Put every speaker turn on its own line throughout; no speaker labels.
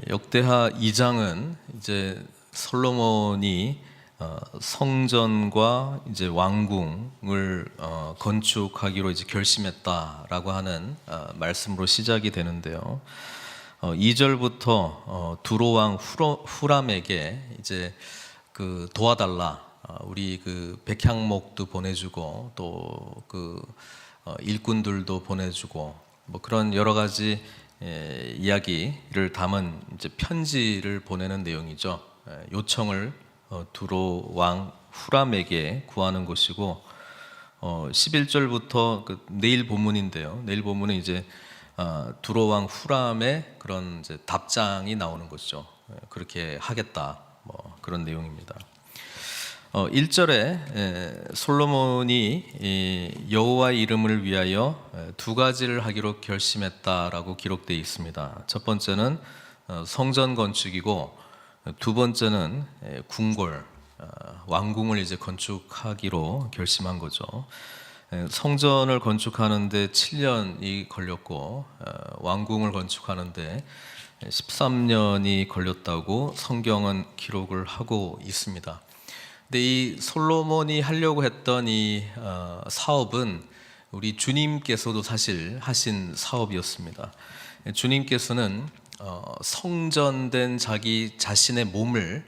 역대하 2장은 이제 솔로몬이 성전과 이제 왕궁을 건축하기로 이제 결심했다라고 하는 말씀으로 시작이 되는데요. 2절부터 두로 왕 후람에게 이제 그 도와달라, 우리 그 백향목도 보내주고 또 그 일꾼들도 보내주고 뭐 그런 여러 가지 이야기를 담은 이제 편지를 보내는 내용이죠. 요청을 두로 왕 후람에게 구하는 것이고, 11절부터 그 내일 본문인데요. 내일 본문은 이제 두로 왕 후람의 그런 이제 답장이 나오는 것이죠. 그렇게 하겠다, 뭐 그런 내용입니다. 1절에 솔로몬이 여호와의 이름을 위하여 두 가지를 하기로 결심했다라고 기록되어 있습니다. 첫 번째는 성전 건축이고, 두 번째는 궁궐, 왕궁을 이제 건축하기로 결심한 거죠. 성전을 건축하는데 7년이 걸렸고, 왕궁을 건축하는데 13년이 걸렸다고 성경은 기록을 하고 있습니다. 근데 이 솔로몬이 하려고 했던 이 사업은 우리 주님께서도 사실 하신 사업이었습니다. 주님께서는 성전된 자기 자신의 몸을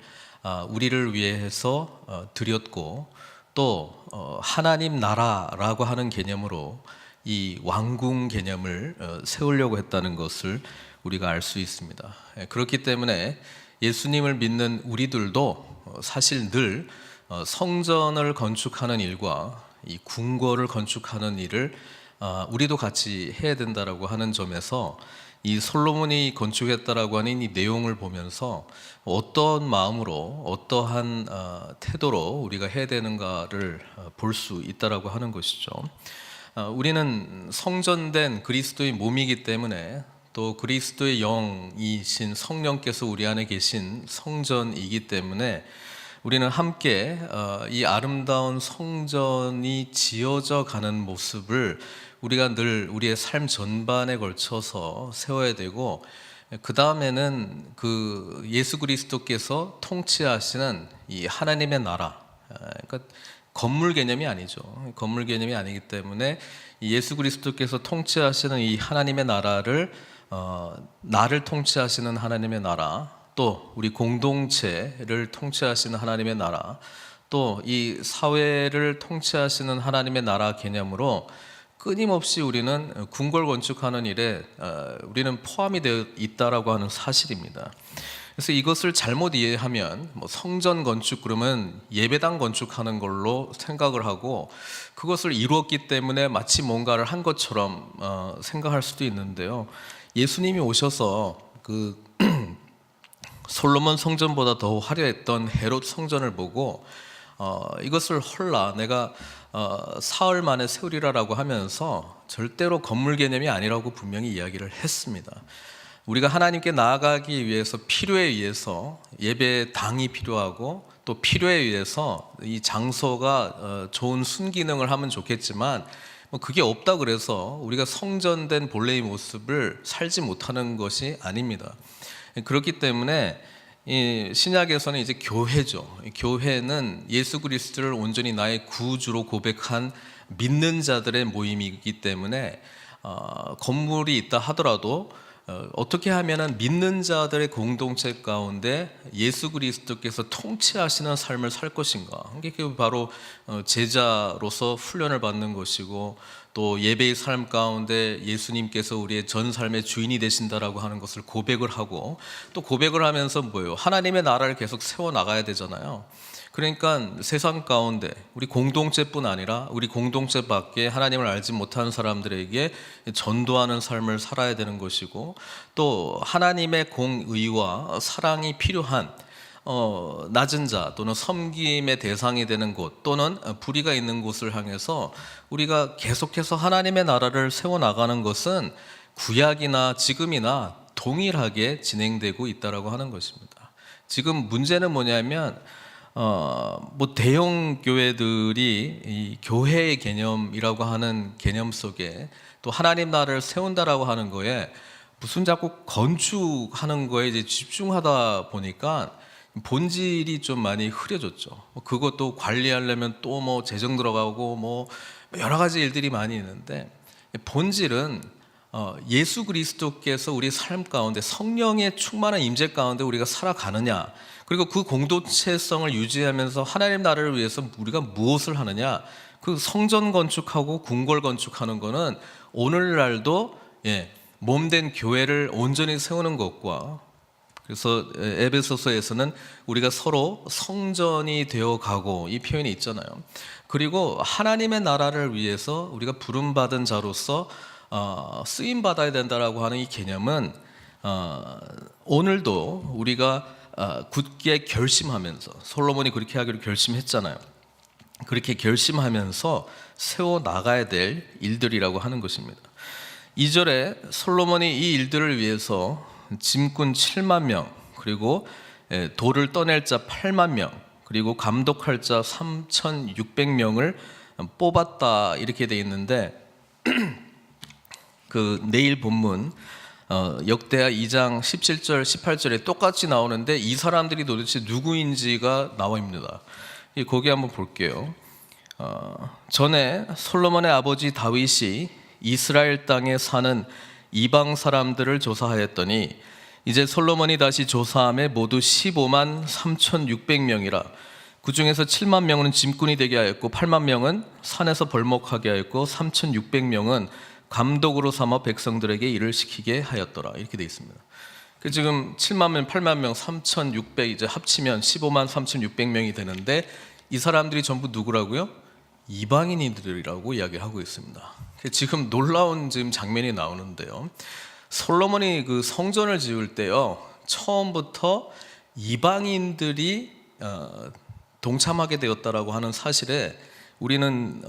우리를 위해서 드렸고, 또 하나님 나라라고 하는 개념으로 이 왕궁 개념을 세우려고 했다는 것을 우리가 알 수 있습니다. 그렇기 때문에 예수님을 믿는 우리들도 사실 늘 성전을 건축하는 일과 이 궁궐을 건축하는 일을 우리도 같이 해야 된다라고 하는 점에서 이 솔로몬이 건축했다라고 하는 이 내용을 보면서 어떤 마음으로 어떠한 태도로 우리가 해야 되는가를 볼 수 있다라고 하는 것이죠. 우리는 성전된 그리스도의 몸이기 때문에, 또 그리스도의 영이신 성령께서 우리 안에 계신 성전이기 때문에 우리는 함께 이 아름다운 성전이 지어져 가는 모습을 우리가 늘 우리의 삶 전반에 걸쳐서 세워야 되고, 그 다음에는 그 예수 그리스도께서 통치하시는 이 하나님의 나라, 그러니까 건물 개념이 아니죠. 건물 개념이 아니기 때문에 예수 그리스도께서 통치하시는 이 하나님의 나라를, 나를 통치하시는 하나님의 나라, 또 우리 공동체를 통치하시는 하나님의 나라, 또 이 사회를 통치하시는 하나님의 나라 개념으로 끊임없이 우리는 궁궐 건축하는 일에 우리는 포함이 되어 있다라고 하는 사실입니다. 그래서 이것을 잘못 이해하면 뭐 성전 건축 그러면 예배당 건축하는 걸로 생각을 하고, 그것을 이루었기 때문에 마치 뭔가를 한 것처럼 생각할 수도 있는데요. 예수님이 오셔서 그 솔로몬 성전보다 더 화려했던 헤롯 성전을 보고 이것을 헐라 내가 사흘 만에 세우리라라고 하면서 절대로 건물 개념이 아니라고 분명히 이야기를 했습니다. 우리가 하나님께 나아가기 위해서 필요에 의해서 예배당이 필요하고, 또 필요에 의해서 이 장소가 좋은 순기능을 하면 좋겠지만, 그게 없다 그래서 우리가 성전된 본래의 모습을 살지 못하는 것이 아닙니다. 그렇기 때문에 이 신약에서는 이제 교회죠. 교회는 예수 그리스도를 온전히 나의 구주로 고백한 믿는 자들의 모임이기 때문에 건물이 있다 하더라도 어떻게 하면은 믿는 자들의 공동체 가운데 예수 그리스도께서 통치하시는 삶을 살 것인가, 이게 바로 제자로서 훈련을 받는 것이고, 또 예배의 삶 가운데 예수님께서 우리의 전 삶의 주인이 되신다라고 하는 것을 고백을 하고, 또 고백을 하면서 뭐예요? 하나님의 나라를 계속 세워나가야 되잖아요. 그러니까 세상 가운데 우리 공동체뿐 아니라 우리 공동체 밖에 하나님을 알지 못하는 사람들에게 전도하는 삶을 살아야 되는 것이고, 또 하나님의 공의와 사랑이 필요한 낮은 자 또는 섬김의 대상이 되는 곳, 또는 불의가 있는 곳을 향해서 우리가 계속해서 하나님의 나라를 세워나가는 것은 구약이나 지금이나 동일하게 진행되고 있다라고 하는 것입니다. 지금 문제는 뭐냐면 뭐 대형 교회들이 이 교회의 개념이라고 하는 개념 속에 또 하나님 나라를 세운다라고 하는 거에 무슨 자꾸 건축하는 거에 이제 집중하다 보니까 본질이 좀 많이 흐려졌죠. 그것도 관리하려면 또 뭐 재정 들어가고 뭐 여러 가지 일들이 많이 있는데, 본질은 예수 그리스도께서 우리 삶 가운데 성령의 충만한 임재 가운데 우리가 살아가느냐, 그리고 그 공동체성을 유지하면서 하나님 나라를 위해서 우리가 무엇을 하느냐, 그 성전 건축하고 궁궐 건축하는 거는 오늘날도 몸된 교회를 온전히 세우는 것과, 그래서 에베소서에서는 우리가 서로 성전이 되어가고 이 표현이 있잖아요. 그리고 하나님의 나라를 위해서 우리가 부름받은 자로서 쓰임 받아야 된다라고 하는 이 개념은 오늘도 우리가 굳게 결심하면서, 솔로몬이 그렇게 하기로 결심했잖아요. 그렇게 결심하면서 세워 나가야 될 일들이라고 하는 것입니다. 2절에 솔로몬이 이 일들을 위해서 짐꾼 7만 명, 그리고 돌을 떠낼 자 8만 명, 그리고 감독할 자 3,600명을 뽑았다, 이렇게 돼 있는데 그 내일 본문 역대하 2장 17절 18절에 똑같이 나오는데 이 사람들이 도대체 누구인지가 나와입니다. 거기 한번 볼게요. 전에 솔로몬의 아버지 다윗이 이스라엘 땅에 사는 이방 사람들을 조사하였더니 이제 솔로몬이 다시 조사함에 모두 15만 3,600명이라. 그 중에서 7만 명은 짐꾼이 되게 하였고 8만 명은 산에서 벌목하게 하였고 3,600명은 감독으로 삼아 백성들에게 일을 시키게 하였더라, 이렇게 되어 있습니다. 지금 7만 명, 8만 명, 3,600 이제 합치면 15만 3,600명이 되는데 이 사람들이 전부 누구라고요? 이방인들이라고 이야기하고 있습니다. 지금 놀라운 지금 장면이 나오는데요. 솔로몬이 그 성전을 지을 때요, 처음부터 이방인들이 동참하게 되었다라고 하는 사실에 우리는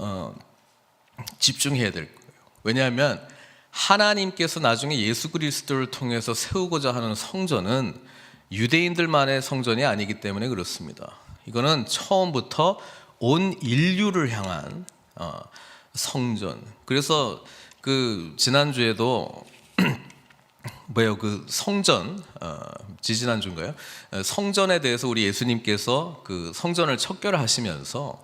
집중해야 될 거예요. 왜냐하면 하나님께서 나중에 예수 그리스도를 통해서 세우고자 하는 성전은 유대인들만의 성전이 아니기 때문에 그렇습니다. 이거는 처음부터 온 인류를 향한 성전. 그래서 그 지난주에도 그 성전, 지지난주인가요? 성전에 대해서 우리 예수님께서 그 성전을 척결하시면서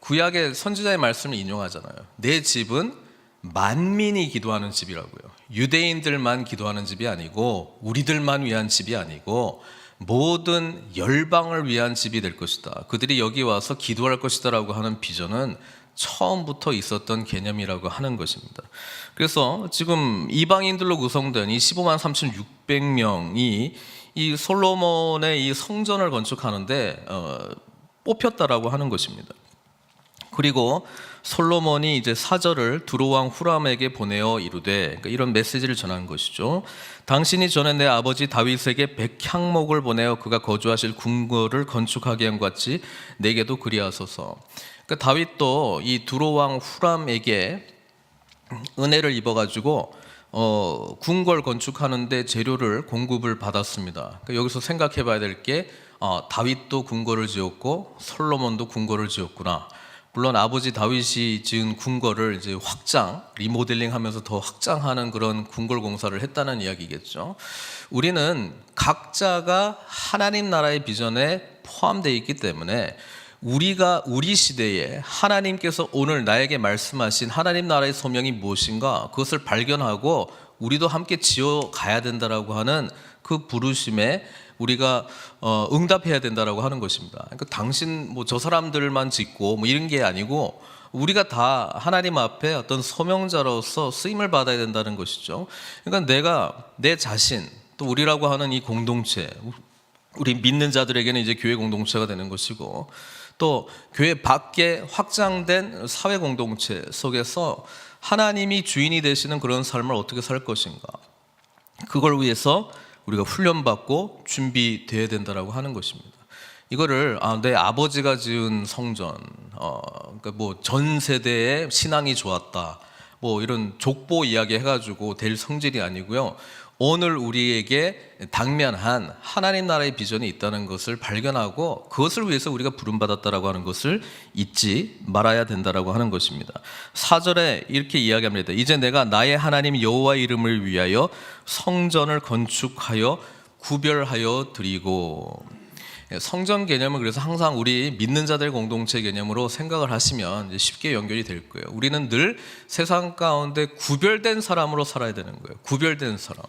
구약의 선지자의 말씀을 인용하잖아요. 내 집은 만민이 기도하는 집이라고요. 유대인들만 기도하는 집이 아니고, 우리들만 위한 집이 아니고 모든 열방을 위한 집이 될 것이다. 그들이 여기 와서 기도할 것이다 라고 하는 비전은 처음부터 있었던 개념이라고 하는 것입니다. 그래서 지금 이방인들로 구성된 이 15만 3,600명이 이 솔로몬의 이 성전을 건축하는데 뽑혔다라고 하는 것입니다. 그리고 솔로몬이 이제 사절을 두로왕 후람에게 보내어 이르되, 그러니까 이런 메시지를 전한 것이죠. 당신이 전에 내 아버지 다윗에게 백향목을 보내어 그가 거주하실 궁궐을 건축하게 한 것 같이 내게도 그리하소서. 그러니까 다윗도 이 두로왕 후람에게 은혜를 입어가지고 궁궐 건축하는데 재료를 공급을 받았습니다. 그러니까 여기서 생각해봐야 될 게 다윗도 궁궐을 지었고 솔로몬도 궁궐을 지었구나. 물론 아버지 다윗이 지은 궁궐을 이제 확장, 리모델링하면서 더 확장하는 그런 궁궐 공사를 했다는 이야기겠죠. 우리는 각자가 하나님 나라의 비전에 포함되어 있기 때문에 우리 시대에 하나님께서 오늘 나에게 말씀하신 하나님 나라의 소명이 무엇인가, 그것을 발견하고 우리도 함께 지어 가야 된다라고 하는 그 부르심에 우리가 응답해야 된다라고 하는 것입니다. 그러니까 당신 저 사람들만 짓고 이런 게 아니고 우리가 다 하나님 앞에 어떤 소명자로서 쓰임을 받아야 된다는 것이죠. 그러니까 내가 내 자신, 또 우리라고 하는 이 공동체, 우리 믿는 자들에게는 이제 교회 공동체가 되는 것이고, 또 교회 밖에 확장된 사회 공동체 속에서 하나님이 주인이 되시는 그런 삶을 어떻게 살 것인가, 그걸 위해서 우리가 훈련받고 준비되어야 된다라고 하는 것입니다. 이거를 내 아버지가 지은 성전, 그러니까 전 세대의 신앙이 좋았다, 이런 족보 이야기 해가지고 될 성질이 아니고요. 오늘 우리에게 당면한 하나님 나라의 비전이 있다는 것을 발견하고 그것을 위해서 우리가 부름받았다라고 하는 것을 잊지 말아야 된다라고 하는 것입니다. 4절에 이렇게 이야기합니다. 이제 내가 나의 하나님 여호와 이름을 위하여 성전을 건축하여 구별하여 드리고. 성전 개념은 그래서 항상 우리 믿는 자들 공동체 개념으로 생각을 하시면 이제 쉽게 연결이 될 거예요. 우리는 늘 세상 가운데 구별된 사람으로 살아야 되는 거예요. 구별된 사람.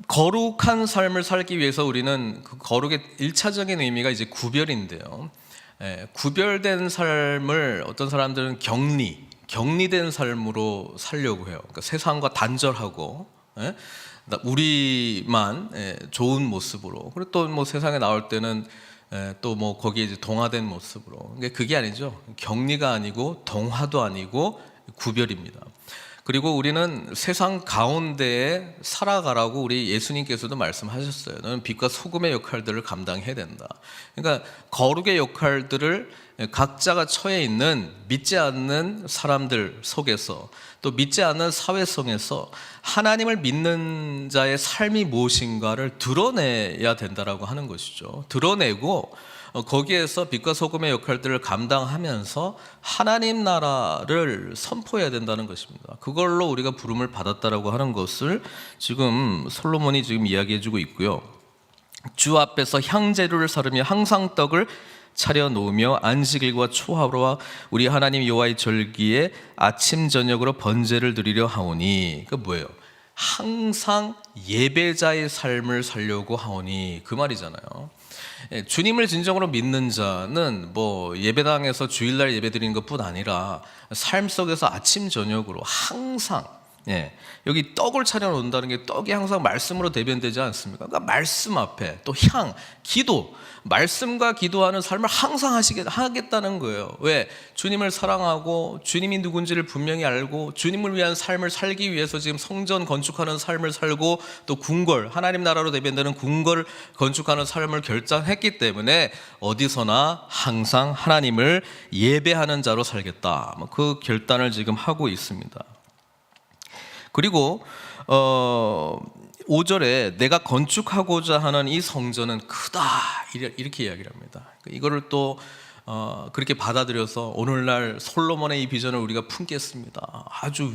거룩한 삶을 살기 위해서 우리는 그 거룩의 1차적인 의미가 이제 구별인데요. 구별된 삶을 어떤 사람들은 격리된 삶으로 살려고 해요. 그러니까 세상과 단절하고, 우리만 좋은 모습으로. 그리고 또 뭐 세상에 나올 때는 또 뭐 거기에 이제 동화된 모습으로. 그게 아니죠. 격리가 아니고 동화도 아니고 구별입니다. 그리고 우리는 세상 가운데에 살아가라고 우리 예수님께서도 말씀하셨어요. 너는 빛과 소금의 역할들을 감당해야 된다. 그러니까 거룩의 역할들을 각자가 처해 있는 믿지 않는 사람들 속에서 또 믿지 않는 사회성에서 하나님을 믿는 자의 삶이 무엇인가를 드러내야 된다라고 하는 것이죠. 드러내고 거기에서 빛과 소금의 역할들을 감당하면서 하나님 나라를 선포해야 된다는 것입니다. 그걸로 우리가 부름을 받았다라고 하는 것을 지금 솔로몬이 지금 이야기해주고 있고요. 주 앞에서 향재료를 사르며 항상 떡을 차려 놓으며 안식일과 초하루와 우리 하나님 여호와의 절기에 아침 저녁으로 번제를 드리려 하오니. 그 뭐예요? 항상 예배자의 삶을 살려고 하오니, 그 말이잖아요. 주님을 진정으로 믿는 자는 뭐 예배당에서 주일날 예배드리는 것뿐 아니라 삶 속에서 아침 저녁으로 항상, 여기 떡을 차려 놓는다는 게 떡이 항상 말씀으로 대변되지 않습니까? 그러니까 말씀 앞에 또 기도, 말씀과 기도하는 삶을 항상 하겠다는 거예요. 왜? 주님을 사랑하고 주님이 누군지를 분명히 알고 주님을 위한 삶을 살기 위해서 지금 성전 건축하는 삶을 살고 또 궁궐, 하나님 나라로 대변되는 궁궐을 건축하는 삶을 결정했기 때문에 어디서나 항상 하나님을 예배하는 자로 살겠다. 그 결단을 지금 하고 있습니다. 그리고 5절에 내가 건축하고자 하는 이 성전은 크다, 이렇게 이야기를 합니다. 이거를 또 그렇게 받아들여서 오늘날 솔로몬의 이 비전을 우리가 품겠습니다. 아주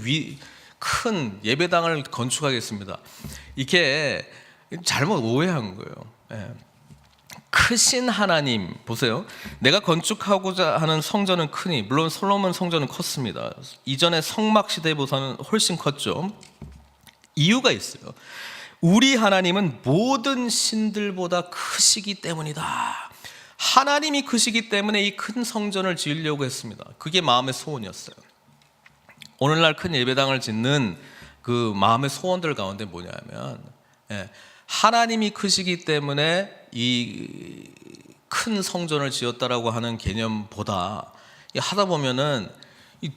큰 예배당을 건축하겠습니다. 이게 잘못 오해한 거예요. 크신 하나님, 보세요. 내가 건축하고자 하는 성전은 크니, 물론 솔로몬 성전은 컸습니다. 이전의 성막 시대보다는 훨씬 컸죠. 이유가 있어요. 우리 하나님은 모든 신들보다 크시기 때문이다. 하나님이 크시기 때문에 이 큰 성전을 지으려고 했습니다. 그게 마음의 소원이었어요. 오늘날 큰 예배당을 짓는 그 마음의 소원들 가운데 뭐냐면, 하나님이 크시기 때문에 이 큰 성전을 지었다라고 하는 개념보다 하다 보면은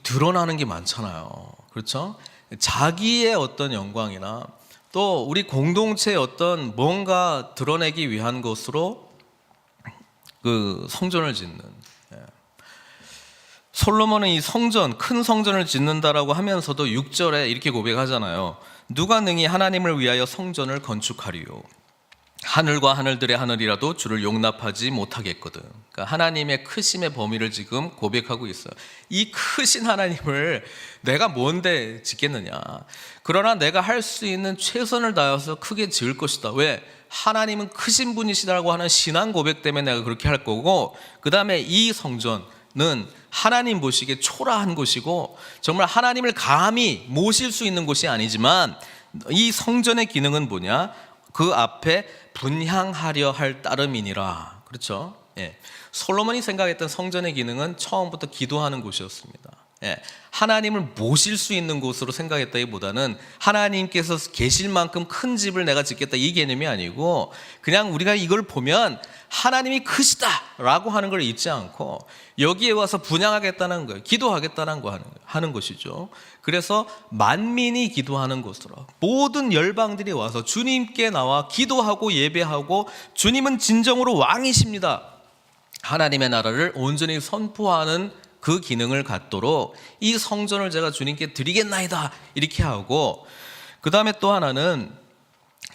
드러나는 게 많잖아요. 그렇죠? 자기의 어떤 영광이나 또 우리 공동체의 어떤 뭔가 드러내기 위한 것으로 그 성전을 짓는. 솔로몬은 이 성전, 큰 성전을 짓는다라고 하면서도 6절에 이렇게 고백하잖아요. 누가 능히 하나님을 위하여 성전을 건축하리요? 하늘과 하늘들의 하늘이라도 주를 용납하지 못하겠거든. 그러니까 하나님의 크심의 범위를 지금 고백하고 있어요. 이 크신 하나님을 내가 뭔데 짓겠느냐. 그러나 내가 할 수 있는 최선을 다해서 크게 지을 것이다. 왜? 하나님은 크신 분이시라고 하는 신앙 고백 때문에 내가 그렇게 할 거고, 그 다음에 이 성전은 하나님 보시기에 초라한 곳이고 정말 하나님을 감히 모실 수 있는 곳이 아니지만 이 성전의 기능은 뭐냐? 그 앞에 분향하려 할 따름이니라. 그렇죠? 솔로몬이 생각했던 성전의 기능은 처음부터 기도하는 곳이었습니다. 하나님을 모실 수 있는 곳으로 생각했다기보다는 하나님께서 계실 만큼 큰 집을 내가 짓겠다, 이 개념이 아니고 그냥 우리가 이걸 보면 하나님이 크시다라고 하는 걸 잊지 않고 여기에 와서 분향하겠다는 거예요. 기도하겠다는 거 하는 것이죠. 그래서 만민이 기도하는 곳으로 모든 열방들이 와서 주님께 나와 기도하고 예배하고 주님은 진정으로 왕이십니다, 하나님의 나라를 온전히 선포하는 그 기능을 갖도록 이 성전을 제가 주님께 드리겠나이다 이렇게 하고, 그 다음에 또 하나는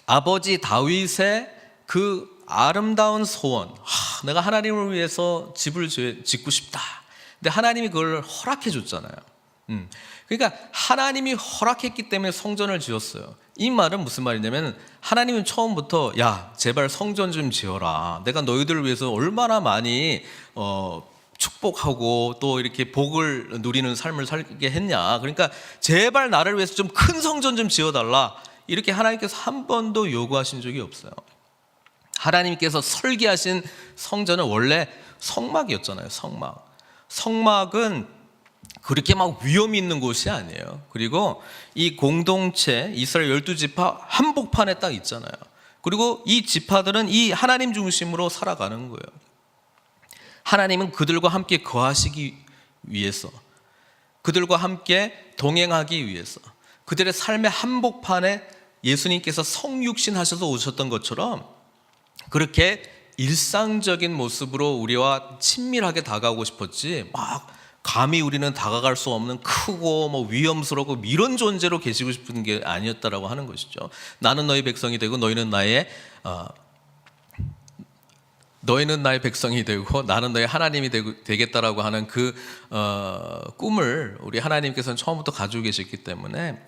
아버지 다윗의 그 아름다운 소원, 내가 하나님을 위해서 집을 짓고 싶다. 근데 하나님이 그걸 허락해 줬잖아요. 그러니까 하나님이 허락했기 때문에 성전을 지었어요. 이 말은 무슨 말이냐면, 하나님은 처음부터 야 제발 성전 좀 지어라, 내가 너희들을 위해서 얼마나 많이 축복하고 또 이렇게 복을 누리는 삶을 살게 했냐, 그러니까 제발 나를 위해서 좀 큰 성전 좀 지어달라, 이렇게 하나님께서 한 번도 요구하신 적이 없어요. 하나님께서 설계하신 성전은 원래 성막이었잖아요. 성막은 그렇게 막 위험이 있는 곳이 아니에요. 그리고 이 공동체 이스라엘 12지파 한복판에 딱 있잖아요. 그리고 이 지파들은 이 하나님 중심으로 살아가는 거예요. 하나님은 그들과 함께 거하시기 위해서, 그들과 함께 동행하기 위해서, 그들의 삶의 한복판에 예수님께서 성육신 하셔서 오셨던 것처럼 그렇게 일상적인 모습으로 우리와 친밀하게 다가오고 싶었지, 막 감히 우리는 다가갈 수 없는 크고 뭐 위험스럽고 이런 존재로 계시고 싶은 게 아니었다라고 하는 것이죠. 나는 너희 백성이 되고 너희는 나의 백성이 되고 나는 너의 하나님이 되겠다라고 하는 그 꿈을 우리 하나님께서는 처음부터 가지고 계셨기 때문에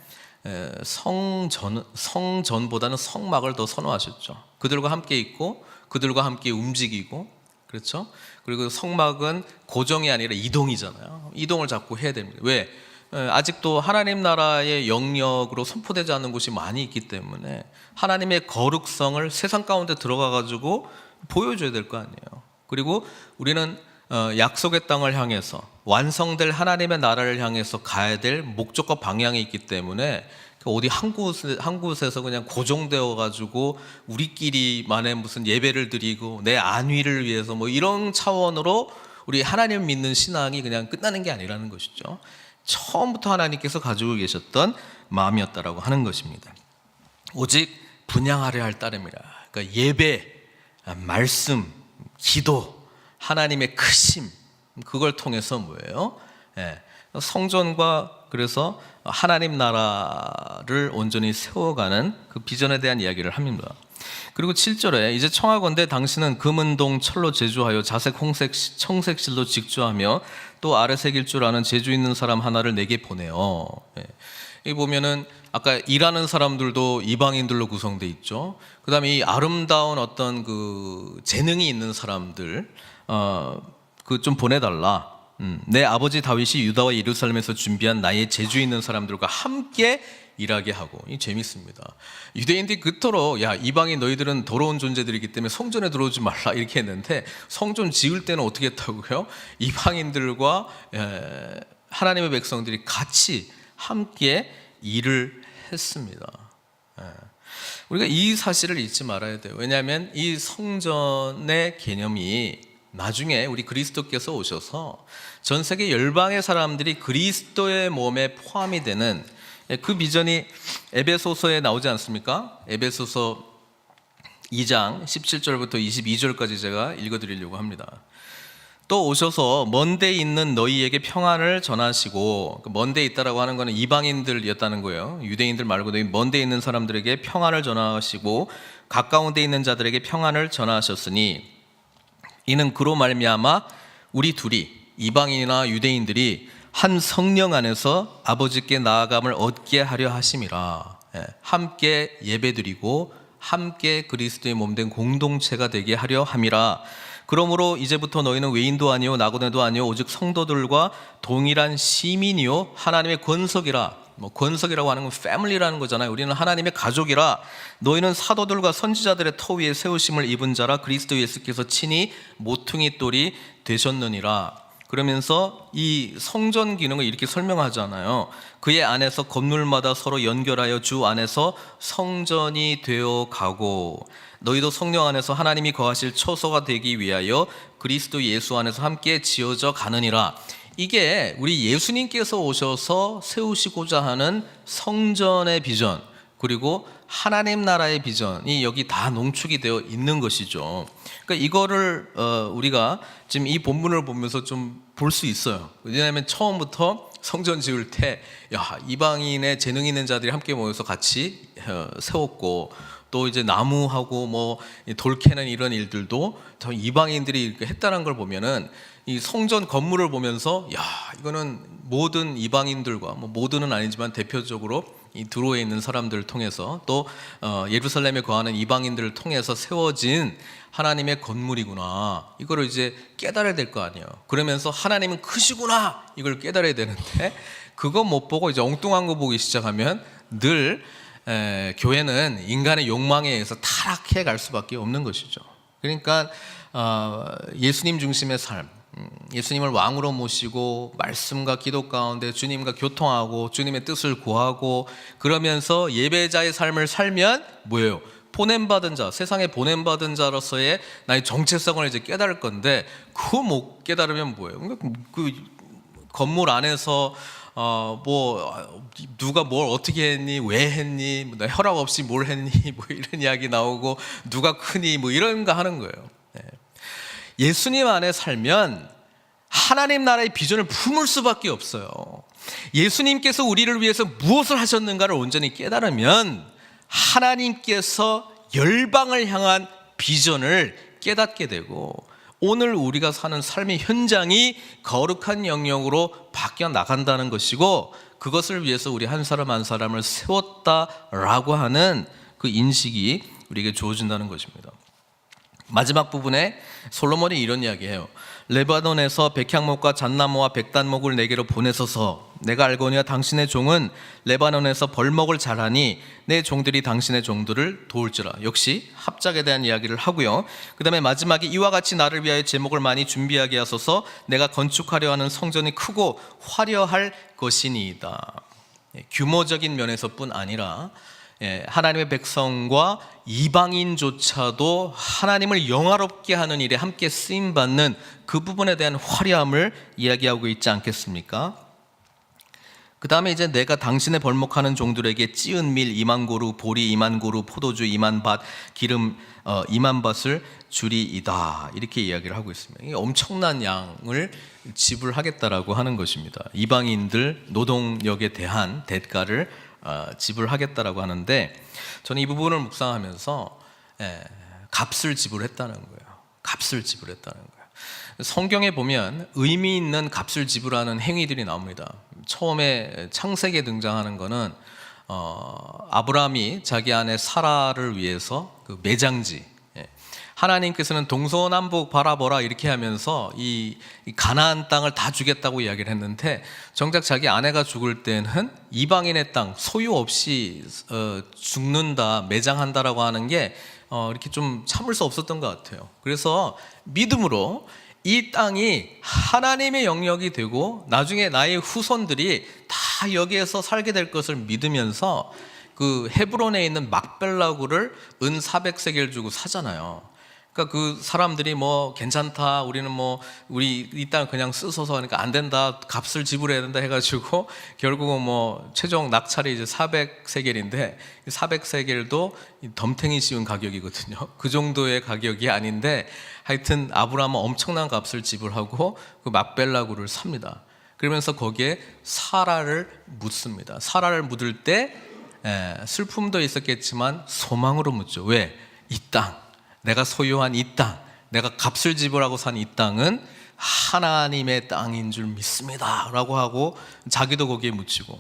성전보다는 성막을 더 선호하셨죠. 그들과 함께 있고 그들과 함께 움직이고, 그렇죠? 그리고 성막은 고정이 아니라 이동이잖아요. 이동을 자꾸 해야 됩니다. 왜? 아직도 하나님 나라의 영역으로 선포되지 않는 곳이 많이 있기 때문에 하나님의 거룩성을 세상 가운데 들어가 가지고 보여줘야 될 거 아니에요. 그리고 우리는 약속의 땅을 향해서 완성될 하나님의 나라를 향해서 가야 될 목적과 방향이 있기 때문에 어디 한 곳에서 그냥 고정되어 가지고 우리끼리만의 무슨 예배를 드리고 내 안위를 위해서 뭐 이런 차원으로 우리 하나님을 믿는 신앙이 그냥 끝나는 게 아니라는 것이죠. 처음부터 하나님께서 가지고 계셨던 마음이었다라고 하는 것입니다. 오직 분향하려 할 따름이라. 그러니까 예배, 말씀, 기도, 하나님의 크심, 그걸 통해서 뭐예요? 성전과 그래서 하나님 나라를 온전히 세워가는 그 비전에 대한 이야기를 합니다. 그리고 7절에 이제 청하건대 당신은 금은동 철로 제조하여 자색 홍색 청색실로 직조하며 또 아래 새길 줄 아는 재주 있는 사람 하나를 내게 보내요. 여기 보면은 아까 일하는 사람들도 이방인들로 구성되어 있죠. 그 다음에 이 아름다운 어떤 그 재능이 있는 사람들 그 좀 보내달라. 내 아버지 다윗이 유다와 예루살렘에서 준비한 나의 재주 있는 사람들과 함께 일하게 하고. 이 재밌습니다. 유대인들이 그토록 야 이방인 너희들은 더러운 존재들이기 때문에 성전에 들어오지 말라 이렇게 했는데, 성전 지을 때는 어떻게 했다고요? 이방인들과 하나님의 백성들이 같이 함께 일을 했습니다. 우리가 이 사실을 잊지 말아야 돼요. 왜냐하면 이 성전의 개념이 나중에 우리 그리스도께서 오셔서 전 세계 열방의 사람들이 그리스도의 몸에 포함이 되는 그 비전이 에베소서에 나오지 않습니까? 에베소서 2장 17절부터 22절까지 제가 읽어드리려고 합니다. 또 오셔서 먼데 있는 너희에게 평안을 전하시고, 먼데 있다라고 하는 것은 이방인들이었다는 거예요. 유대인들 말고 너희 먼데 있는 사람들에게 평안을 전하시고 가까운 데 있는 자들에게 평안을 전하셨으니 이는 그로 말미암아 우리 둘이 이방인이나 유대인들이 한 성령 안에서 아버지께 나아감을 얻게 하려 하심이라. 함께 예배드리고 함께 그리스도의 몸된 공동체가 되게 하려 함이라. 그러므로 이제부터 너희는 외인도 아니요 나고네도 아니요 오직 성도들과 동일한 시민이요 하나님의 권석이라. 권석이라고 하는 건 패밀리라는 거잖아요. 우리는 하나님의 가족이라. 너희는 사도들과 선지자들의 터 위에 세우심을 입은 자라. 그리스도 예수께서 친히 모퉁이 돌이 되셨느니라. 그러면서 이 성전 기능을 이렇게 설명하잖아요. 그의 안에서 건물마다 서로 연결하여 주 안에서 성전이 되어 가고, 너희도 성령 안에서 하나님이 거하실 처소가 되기 위하여 그리스도 예수 안에서 함께 지어져 가느니라. 이게 우리 예수님께서 오셔서 세우시고자 하는 성전의 비전, 그리고 하나님 나라의 비전이 여기 다 농축이 되어 있는 것이죠. 그러니까 이거를 우리가 지금 이 본문을 보면서 좀 볼 수 있어요. 왜냐하면 처음부터 성전 지을 때 이방인의 재능 있는 자들이 함께 모여서 같이 세웠고, 또 이제 나무하고 뭐 돌 캐는 이런 일들도 이방인들이 이렇게 했다는 걸 보면은, 이 성전 건물을 보면서 이거는 모든 이방인들과, 뭐 모두는 아니지만 대표적으로 이 두로에 있는 사람들을 통해서, 또 예루살렘에 거하는 이방인들을 통해서 세워진 하나님의 건물이구나, 이거를 이제 깨달아야 될 거 아니에요. 그러면서 하나님은 크시구나, 이걸 깨달아야 되는데, 그거 못 보고 이제 엉뚱한 거 보기 시작하면 늘 교회는 인간의 욕망에 의해서 타락해 갈 수밖에 없는 것이죠. 그러니까 예수님 중심의 삶, 예수님을 왕으로 모시고 말씀과 기도 가운데 주님과 교통하고 주님의 뜻을 구하고, 그러면서 예배자의 삶을 살면 뭐예요? 보냄받은 자, 세상에 보냄받은 자로서의 나의 정체성을 이제 깨달을 건데, 그거 못 깨달으면 뭐예요? 그러니까 그 건물 안에서 뭐 누가 뭘 어떻게 했니, 왜 했니, 나 허락 없이 뭘 했니, 뭐 이런 이야기 나오고, 누가 크니, 뭐 이런 거 하는 거예요. 예수님 안에 살면 하나님 나라의 비전을 품을 수밖에 없어요. 예수님께서 우리를 위해서 무엇을 하셨는가를 온전히 깨달으면 하나님께서 열방을 향한 비전을 깨닫게 되고, 오늘 우리가 사는 삶의 현장이 거룩한 영역으로 바뀌어 나간다는 것이고, 그것을 위해서 우리 한 사람 한 사람을 세웠다라고 하는 그 인식이 우리에게 주어진다는 것입니다. 마지막 부분에 솔로몬이 이런 이야기해요. 레바논에서 백향목과 잣나무와 백단목을 내게로 보내소서. 내가 알거니와 당신의 종은 레바논에서 벌목을 잘하니 내 종들이 당신의 종들을 도울지라. 역시 합작에 대한 이야기를 하고요. 그 다음에 마지막에 이와 같이 나를 위하여 제목을 많이 준비하게 하소서. 내가 건축하려 하는 성전이 크고 화려할 것이니이다. 규모적인 면에서뿐 아니라 하나님의 백성과 이방인조차도 하나님을 영화롭게 하는 일에 함께 쓰임받는 그 부분에 대한 화려함을 이야기하고 있지 않겠습니까? 그 다음에 이제 내가 당신의 벌목하는 종들에게 찌은 밀 2만 고루, 보리 2만 고루, 포도주 2만 밭, 기름 2만 밭을 주리이다, 이렇게 이야기를 하고 있습니다. 엄청난 양을 지불하겠다라고 하는 것입니다. 이방인들 노동력에 대한 대가를 지불하겠다라고 하는데, 저는 이 부분을 묵상하면서 값을 지불했다는 거예요. 값을 지불했다는 거예요. 성경에 보면 의미 있는 값을 지불하는 행위들이 나옵니다. 처음에 창세기에 등장하는 거는 아브라함이 자기 아내 사라를 위해서 그 매장지, 하나님께서는 동서남북 바라보라 이렇게 하면서 이 가나안 땅을 다 주겠다고 이야기를 했는데, 정작 자기 아내가 죽을 때는 이방인의 땅 소유 없이 죽는다, 매장한다라고 하는 게 이렇게 좀 참을 수 없었던 것 같아요. 그래서 믿음으로 이 땅이 하나님의 영역이 되고 나중에 나의 후손들이 다 여기에서 살게 될 것을 믿으면서 그 헤브론에 있는 막벨라구를 은 400세겔 주고 사잖아요. 그러니까 그 사람들이 뭐 괜찮다, 우리는 뭐 우리 이 땅 그냥 쓰소서 하니까 안 된다, 값을 지불해야 된다 해가지고 결국은 뭐 최종 낙찰이 이제 400세겔인데 400세겔도 덤탱이 씌운 가격이거든요. 그 정도의 가격이 아닌데 하여튼 아브라함은 엄청난 값을 지불하고 그 막벨라구를 삽니다. 그러면서 거기에 사라를 묻습니다. 사라를 묻을 때 슬픔도 있었겠지만 소망으로 묻죠. 왜? 이 땅, 내가 소유한 이 땅, 내가 값을 지불하고 산 이 땅은 하나님의 땅인 줄 믿습니다 라고 하고, 자기도 거기에 묻히고,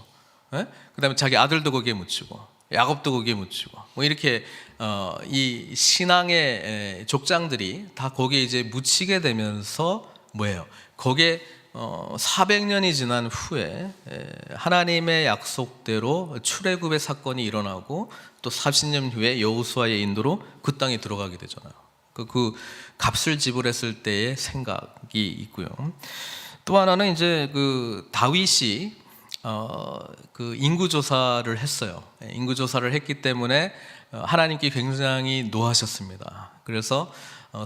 그 다음에 자기 아들도 거기에 묻히고, 야곱도 거기에 묻히고, 뭐 이렇게 이 신앙의 족장들이 다 거기에 이제 묻히게 되면서 뭐예요? 거기에 400년이 지난 후에 하나님의 약속대로 출애굽의 사건이 일어나고, 또 40년 후에 여호수아의 인도로 그 땅에 들어가게 되잖아요. 그 값을 지불했을 때의 생각이 있고요. 또 하나는 이제 그 다윗이 그 인구 조사를 했어요. 인구 조사를 했기 때문에 하나님께 굉장히 노하셨습니다. 그래서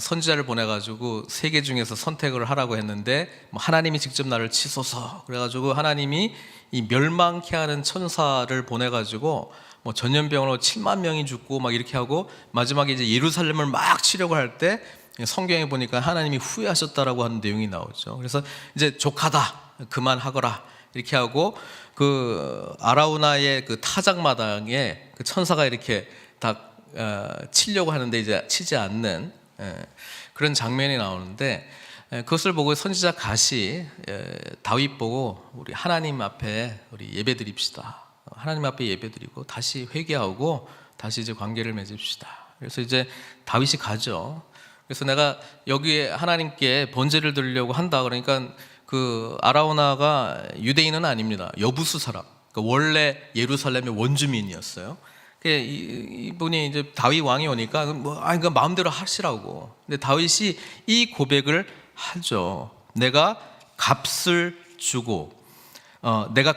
선지자를 보내가지고 세계 중에서 선택을 하라고 했는데 하나님이 직접 나를 치소서 그래가지고 하나님이 이 멸망케 하는 천사를 보내가지고 전염병으로 7만 명이 죽고 막 이렇게 하고 마지막에 이제 예루살렘을 막 치려고 할 때 성경에 보니까 하나님이 후회하셨다라고 하는 내용이 나오죠. 그래서 이제 족하다 그만하거라 이렇게 하고 그 아라우나의 그 타작마당에 그 천사가 이렇게 다 치려고 하는데 이제 치지 않는 그런 장면이 나오는데 그것을 보고 선지자 갓이 다윗 보고 우리 하나님 앞에 우리 예배드립시다. 하나님 앞에 예배드리고 다시 회개하고 다시 이제 관계를 맺읍시다. 그래서 이제 다윗이 가죠. 그래서 내가 여기에 하나님께 번제를 드리려고 한다. 그러니까 그 아라우나가 유대인은 아닙니다. 여부수 사람. 그러니까 원래 예루살렘의 원주민이었어요. 이분이 이제 다윗 왕이 오니까 그러니까 마음대로 하시라고. 근데 다윗이 이 고백을 하죠. 내가 값을 주고 내가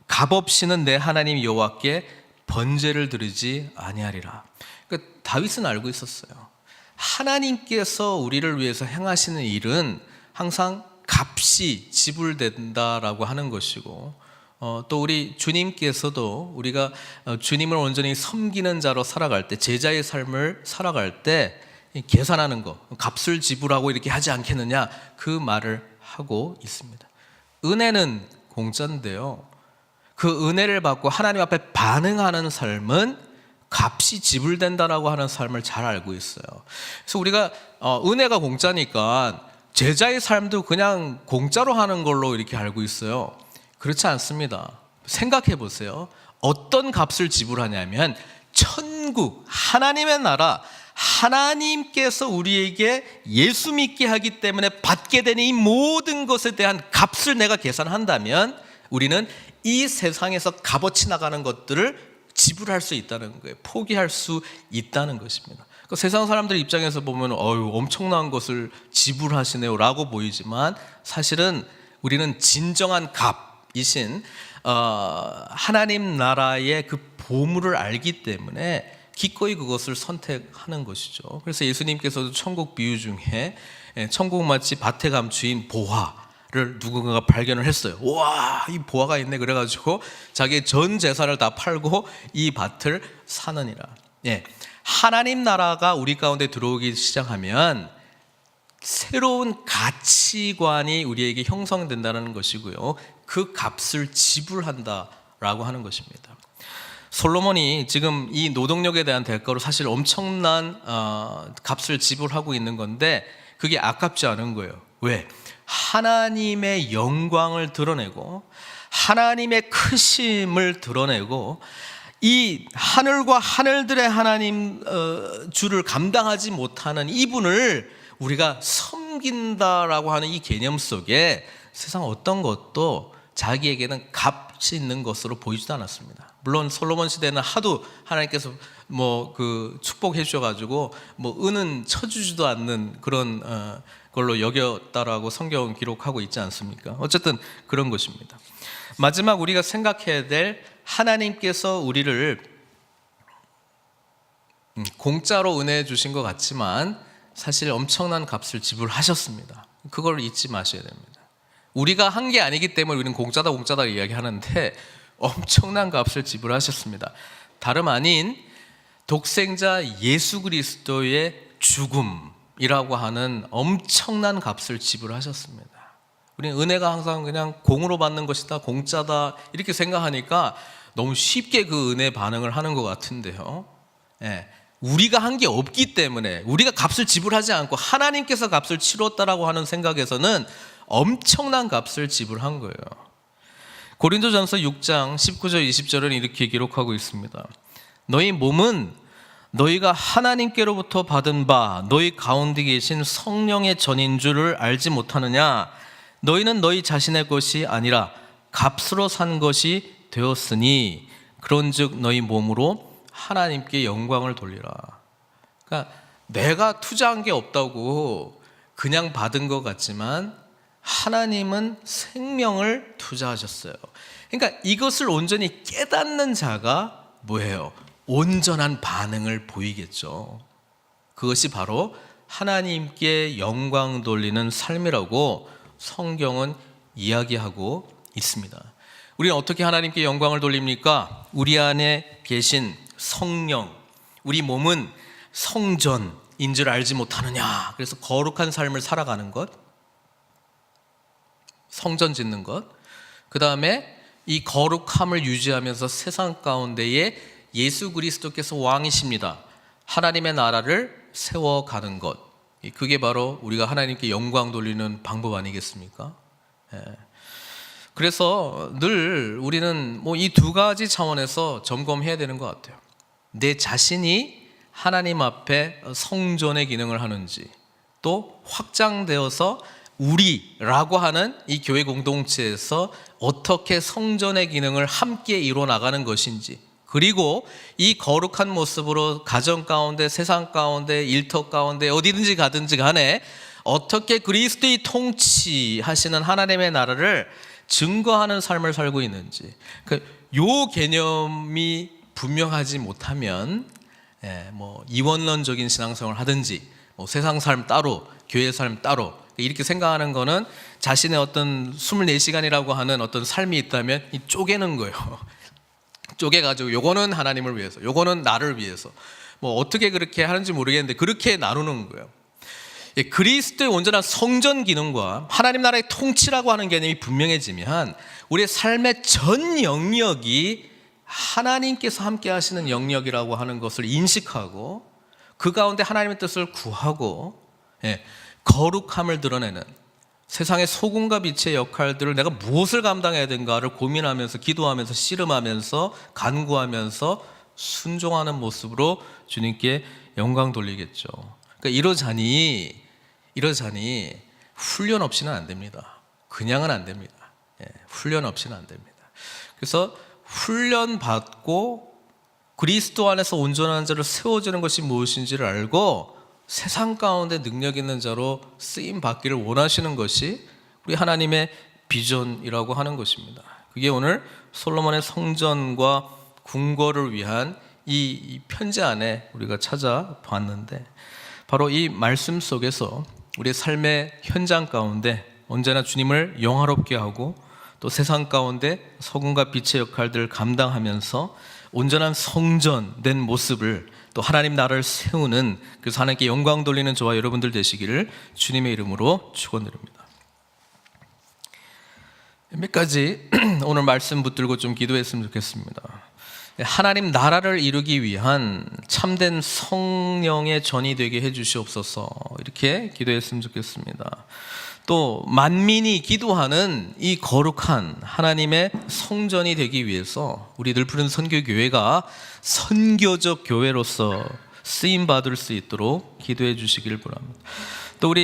값 없이는 내 하나님 여호와께 번제를 드리지 아니하리라. 그러니까 다윗은 알고 있었어요. 하나님께서 우리를 위해서 행하시는 일은 항상 값이 지불된다라고 하는 것이고 또 우리 주님께서도 우리가 주님을 온전히 섬기는 자로 살아갈 때 제자의 삶을 살아갈 때 계산하는 거 값을 지불하고 이렇게 하지 않겠느냐 그 말을 하고 있습니다. 은혜는 공짜인데요 그 은혜를 받고 하나님 앞에 반응하는 삶은 값이 지불된다라고 하는 삶을 잘 알고 있어요. 그래서 우리가 은혜가 공짜니까 제자의 삶도 그냥 공짜로 하는 걸로 이렇게 알고 있어요. 그렇지 않습니다. 생각해 보세요. 어떤 값을 지불하냐면 천국, 하나님의 나라, 하나님께서 우리에게 예수 믿게 하기 때문에 받게 되는 이 모든 것에 대한 값을 내가 계산한다면 우리는 이 세상에서 값어치 나가는 것들을 지불할 수 있다는 거예요. 포기할 수 있다는 것입니다. 그러니까 세상 사람들 입장에서 보면 엄청난 것을 지불하시네요 라고 보이지만 사실은 우리는 진정한 값이신 하나님 나라의 그 보물을 알기 때문에 기꺼이 그것을 선택하는 것이죠. 그래서 예수님께서도 천국 비유 중에 천국 마치 밭에 감추인 보화를 누군가가 발견을 했어요. 와, 이 보화가 있네 그래가지고 자기의 전 재산을 다 팔고 이 밭을 사느니라. 하나님 나라가 우리 가운데 들어오기 시작하면 새로운 가치관이 우리에게 형성된다는 것이고요. 그 값을 지불한다라고 하는 것입니다. 솔로몬이 지금 이 노동력에 대한 대가로 사실 엄청난 값을 지불하고 있는 건데 그게 아깝지 않은 거예요. 왜? 하나님의 영광을 드러내고 하나님의 크심을 드러내고 이 하늘과 하늘들의 하나님 주를 감당하지 못하는 이분을 우리가 섬긴다라고 하는 이 개념 속에 세상 어떤 것도 자기에게는 값이 있는 것으로 보이지도 않았습니다. 물론 솔로몬 시대는 하도 하나님께서 그 축복해 주셔가지고 은은 쳐주지도 않는 그런 걸로 여겼다라고 성경은 기록하고 있지 않습니까? 어쨌든 그런 것입니다. 마지막 우리가 생각해야 될 하나님께서 우리를 공짜로 은혜해 주신 것 같지만 사실 엄청난 값을 지불하셨습니다. 그걸 잊지 마셔야 됩니다. 우리가 한 게 아니기 때문에 우리는 공짜다 이야기하는데 엄청난 값을 지불하셨습니다. 다름 아닌 독생자 예수 그리스도의 죽음이라고 하는 엄청난 값을 지불하셨습니다. 우리는 은혜가 항상 그냥 공으로 받는 것이다, 공짜다 이렇게 생각하니까 너무 쉽게 그 은혜 반응을 하는 것 같은데요. 우리가 한 게 없기 때문에 우리가 값을 지불하지 않고 하나님께서 값을 치렀다라고 하는 생각에서는 엄청난 값을 지불한 거예요. 고린도전서 6장 19절 20절은 이렇게 기록하고 있습니다. 너희 몸은 너희가 하나님께로부터 받은 바 너희 가운데 계신 성령의 전인 줄을 알지 못하느냐. 너희는 너희 자신의 것이 아니라 값으로 산 것이 되었으니 그런즉 너희 몸으로 하나님께 영광을 돌리라. 그러니까 내가 투자한 게 없다고 그냥 받은 것 같지만 하나님은 생명을 투자하셨어요. 그러니까 이것을 온전히 깨닫는 자가 뭐예요? 온전한 반응을 보이겠죠. 그것이 바로 하나님께 영광 돌리는 삶이라고 성경은 이야기하고 있습니다. 우리는 어떻게 하나님께 영광을 돌립니까? 우리 안에 계신 성령, 우리 몸은 성전인 줄 알지 못하느냐. 그래서 거룩한 삶을 살아가는 것, 성전 짓는 것, 그 다음에 이 거룩함을 유지하면서 세상 가운데에 예수 그리스도께서 왕이십니다. 하나님의 나라를 세워가는 것, 그게 바로 우리가 하나님께 영광 돌리는 방법 아니겠습니까? 그래서 늘 우리는 이 두 가지 차원에서 점검해야 되는 것 같아요. 내 자신이 하나님 앞에 성전의 기능을 하는지, 또 확장되어서 우리라고 하는 이 교회 공동체에서 어떻게 성전의 기능을 함께 이루어 나가는 것인지, 그리고 이 거룩한 모습으로 가정 가운데, 세상 가운데, 일터 가운데 어디든지 가든지 간에 어떻게 그리스도의 통치하시는 하나님의 나라를 증거하는 삶을 살고 있는지, 요 개념이 분명하지 못하면 이원론적인 신앙생활을 하든지 세상 삶 따로, 교회 삶 따로 이렇게 생각하는 거는 자신의 어떤 24시간이라고 하는 어떤 삶이 있다면 이 쪼개는 거예요. 쪼개가지고 요거는 하나님을 위해서, 요거는 나를 위해서, 어떻게 그렇게 하는지 모르겠는데 그렇게 나누는 거예요. 그리스도의 온전한 성전 기능과 하나님 나라의 통치라고 하는 개념이 분명해지면 우리의 삶의 전 영역이 하나님께서 함께 하시는 영역이라고 하는 것을 인식하고 그 가운데 하나님의 뜻을 구하고 거룩함을 드러내는 세상의 소금과 빛의 역할들을 내가 무엇을 감당해야 되는가를 고민하면서 기도하면서 씨름하면서 간구하면서 순종하는 모습으로 주님께 영광 돌리겠죠. 그러니까 이러자니 훈련 없이는 안 됩니다. 그냥은 안 됩니다. 훈련 없이는 안 됩니다. 그래서 훈련 받고 그리스도 안에서 온전한 자로 세워지는 것이 무엇인지를 알고 세상 가운데 능력 있는 자로 쓰임 받기를 원하시는 것이 우리 하나님의 비전이라고 하는 것입니다. 그게 오늘 솔로몬의 성전과 궁궐을 위한 이 편지 안에 우리가 찾아봤는데, 바로 이 말씀 속에서 우리의 삶의 현장 가운데 언제나 주님을 영화롭게 하고 또 세상 가운데 소금과 빛의 역할들을 감당하면서 온전한 성전된 모습을, 또 하나님 나라를 세우는, 그래서 하나님께 영광 돌리는 저와 여러분들 되시기를 주님의 이름으로 축원드립니다. 몇 가지 오늘 말씀 붙들고 좀 기도했으면 좋겠습니다. 하나님 나라를 이루기 위한 참된 성령의 전이 되게 해주시옵소서, 이렇게 기도했으면 좋겠습니다. 또 만민이 기도하는 이 거룩한 하나님의 성전이 되기 위해서 우리들 푸른 선교교회가 선교적 교회로서 쓰임받을 수 있도록 기도해 주시기를 바랍니다. 또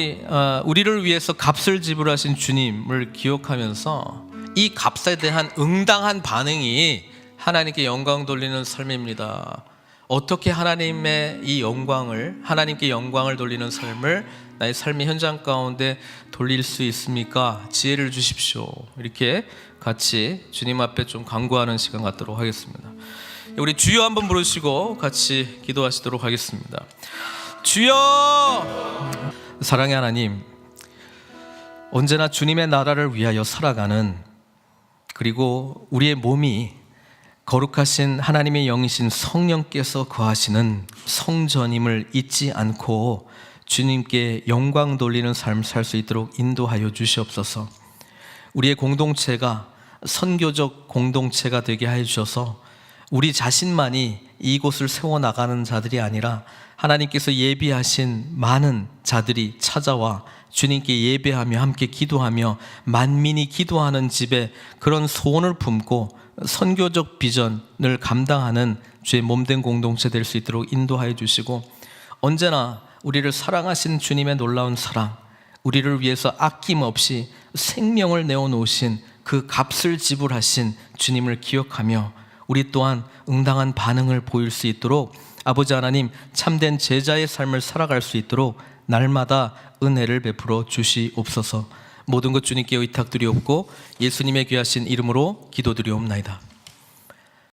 우리를 위해서 값을 지불하신 주님을 기억하면서 이 값에 대한 응당한 반응이 하나님께 영광 돌리는 삶입니다. 어떻게 하나님의 이 영광을, 하나님께 영광을 돌리는 삶을 나의 삶의 현장 가운데 돌릴 수 있습니까? 지혜를 주십시오. 이렇게 같이 주님 앞에 좀 간구하는 시간 갖도록 하겠습니다. 우리 주여 한번 부르시고 같이 기도하시도록 하겠습니다. 주여! 사랑의 하나님, 언제나 주님의 나라를 위하여 살아가는, 그리고 우리의 몸이 거룩하신 하나님의 영이신 성령께서 거하시는 성전임을 잊지 않고 주님께 영광 돌리는 삶을 살 수 있도록 인도하여 주시옵소서. 우리의 공동체가 선교적 공동체가 되게 해 주셔서 우리 자신만이 이곳을 세워나가는 자들이 아니라 하나님께서 예비하신 많은 자들이 찾아와 주님께 예배하며 함께 기도하며 만민이 기도하는 집에 그런 소원을 품고 선교적 비전을 감당하는 주의 몸된 공동체 될 수 있도록 인도하여 주시고, 언제나 우리를 사랑하신 주님의 놀라운 사랑, 우리를 위해서 아낌없이 생명을 내어놓으신 그 값을 지불하신 주님을 기억하며 우리 또한 응당한 반응을 보일 수 있도록 아버지 하나님, 참된 제자의 삶을 살아갈 수 있도록 날마다 은혜를 베풀어 주시옵소서. 모든 것 주님께 의탁드리옵고 예수님의 귀하신 이름으로 기도드리옵나이다.